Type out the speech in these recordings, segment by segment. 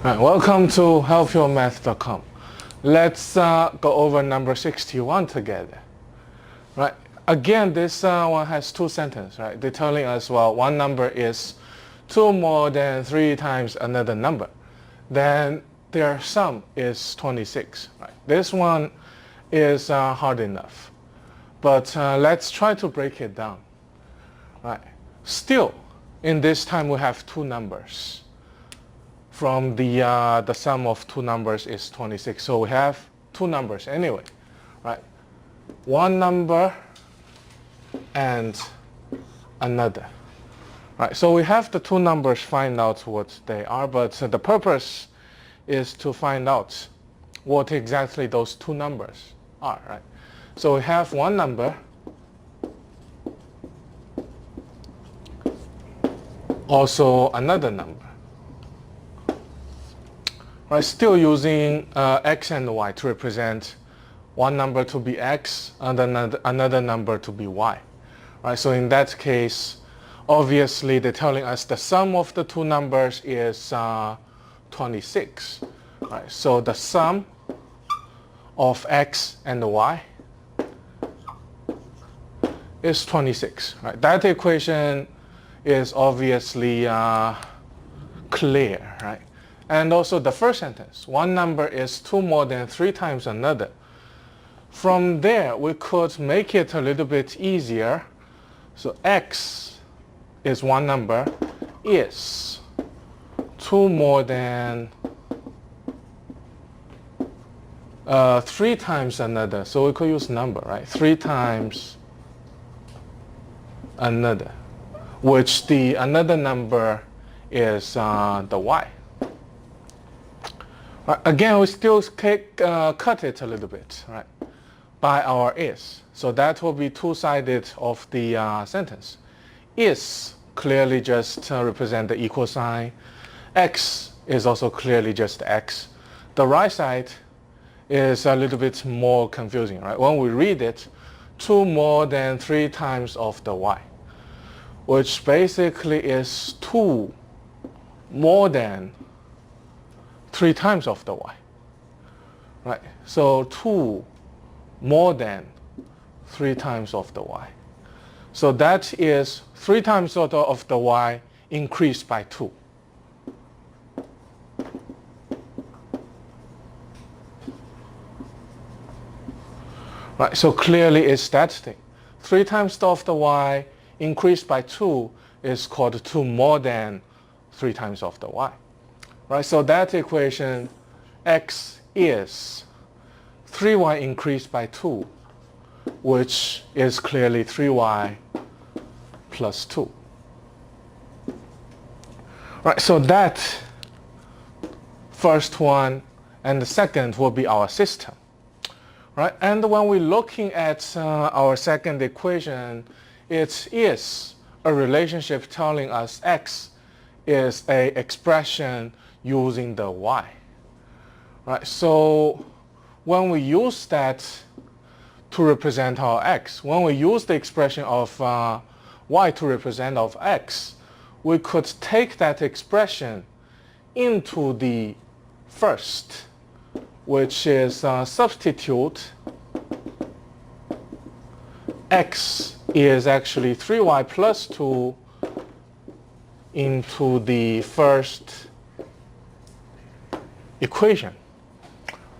Right, welcome to helpyourmath.com. Let's go over number 61 together. Right. Again, this one has two sentences. Right. They're telling us, well, one number is 2 more than 3 times another number. Then their sum is 26. Right. This one is hard enough. But let's try to break it down. Right. Still, in this time we have two numbers. From the sum of two numbers is 26. So we have two numbers anyway, right? One number and another, right? So we have the two numbers, find out what they are, but the purpose is to find out what exactly those two numbers are, right? So we have one number also another number. Right, still using x and y to represent one number to be x and another number to be y. Right, so in that case, obviously they're telling us the sum of the two numbers is 26. Right, so the sum of x and y is 26. Right, that equation is obviously clear, right? And also the first sentence, one number is 2 more than 3 times another. From there, we could make it a little bit easier. So x is one number, is 2 more than 3 times another. So we could use number, right? 3 times another, which the another number is the y. Again, we still cut it a little bit, right, by our is. So that will be two-sided of the sentence. Is clearly just represent the equal sign. X is also clearly just x. The right side is a little bit more confusing, right? When we read it, 2 more than 3 times of the y, which basically is 2 more than 3 times of the y, right? So 2 more than 3 times of the y. So that is 3 times of the y increased by 2. Right, so clearly it's that thing. 3 times of the y increased by 2 is called 2 more than 3 times of the y. Right, so that equation, x is 3y increased by 2, which is clearly 3y plus 2. Right, so that first one and the second will be our system. Right, and when we're looking at our second equation, it is a relationship telling us x is an expression using the y. Right, so when we use that to represent our x, when we use the expression of y to represent of x, we could take that expression into the first, which is substitute x is actually 3y plus 2 into the first equation.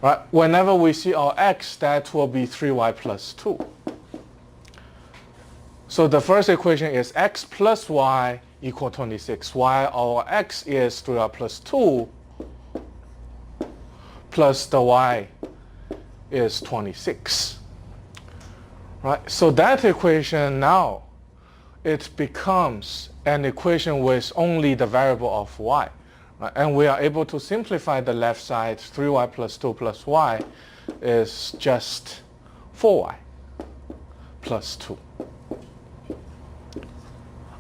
Right? Whenever we see our x, that will be 3y plus 2. So the first equation is x plus y equal 26, while our x is 3y plus 2 plus the y is 26. Right? So that equation now, it becomes an equation with only the variable of y. Right? And we are able to simplify the left side. 3y plus 2 plus y is just 4y plus 2.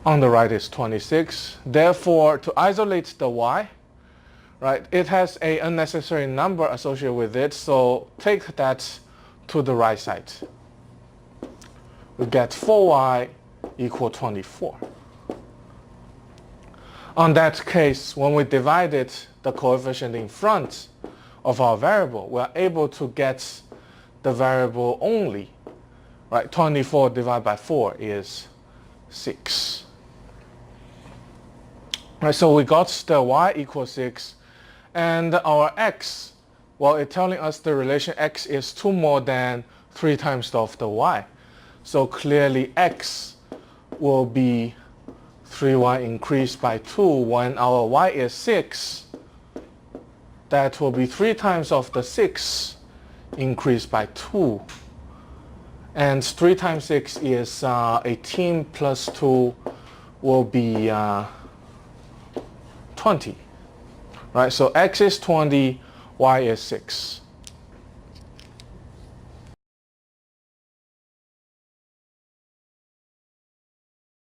On the right is 26. Therefore, to isolate the y, right, it has an unnecessary number associated with it, so take that to the right side. We get 4y equal 24. On that case, when we divide it the coefficient in front of our variable, we are able to get the variable only. Right, 24 divided by 4 is 6. Right, so we got the y equals 6, and our x, well, it's telling us the relation x is 2 more than 3 times of the y. So clearly x will be 3y increased by 2 when our y is 6. That will be 3 times of the 6 increased by 2. And 3 times 6 is 18 plus 2 will be 20. Right, so x is 20, y is 6.